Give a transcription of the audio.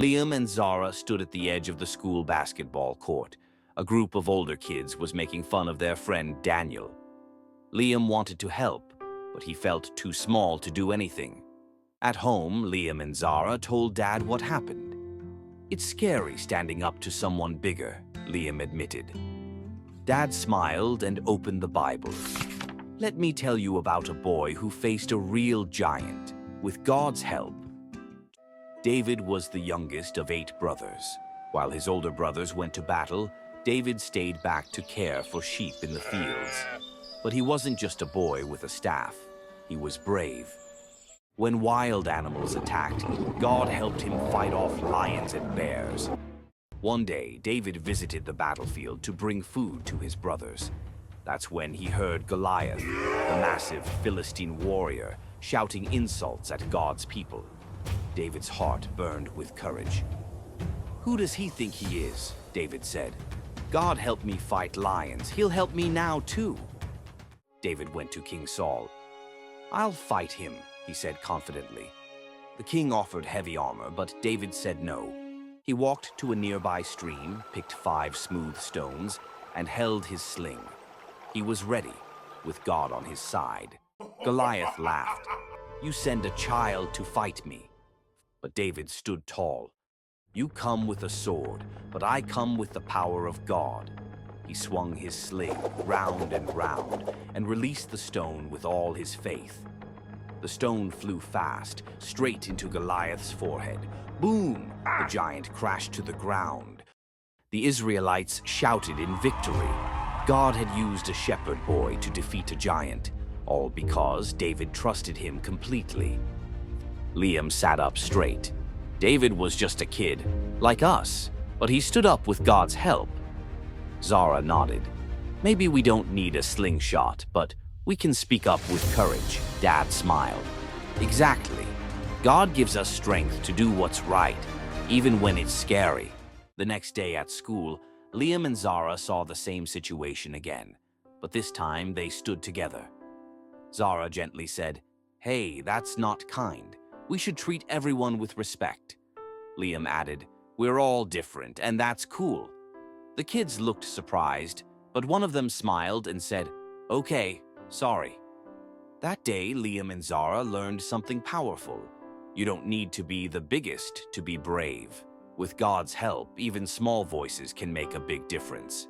Liam and Zara stood at the edge of the school basketball court. A group of older kids was making fun of their friend Daniel. Liam wanted to help, but he felt too small to do anything. At home, Liam and Zara told Dad what happened. "It's scary standing up to someone bigger," Liam admitted. Dad smiled and opened the Bible. "Let me tell you about a boy who faced a real giant, with God's help." David was the youngest of 8 brothers. While his older brothers went to battle, David stayed back to care for sheep in the fields. But he wasn't just a boy with a staff. He was brave. When wild animals attacked, God helped him fight off lions and bears. One day, David visited the battlefield to bring food to his brothers. That's when he heard Goliath, the massive Philistine warrior, shouting insults at God's people. David's heart burned with courage. "Who does he think he is?" David said. "God helped me fight lions. He'll help me now too." David went to King Saul. "I'll fight him," he said confidently. The king offered heavy armor, but David said no. He walked to a nearby stream, picked 5 smooth stones, and held his sling. He was ready, with God on his side. Goliath laughed. "You send a child to fight me." But David stood tall. "You come with a sword, but I come with the power of God." He swung his sling round and released the stone with all his faith. The stone flew fast, straight into Goliath's forehead. Boom! The giant crashed to the ground. The Israelites shouted in victory. God had used a shepherd boy to defeat a giant, all because David trusted him completely. Liam sat up straight. David was just a kid, like us, but he stood up with God's help. Zara nodded. "Maybe we don't need a slingshot, but we can speak up with courage," Dad smiled. "Exactly. God gives us strength to do what's right, even when it's scary." The next day at school, Liam and Zara saw the same situation again, but this time they stood together. Zara gently said, "Hey, that's not kind. We should treat everyone with respect." Liam added, "We're all different, and that's cool." The kids looked surprised, but one of them smiled and said, "Okay, sorry." That day, Liam and Zara learned something powerful. You don't need to be the biggest to be brave. With God's help, even small voices can make a big difference.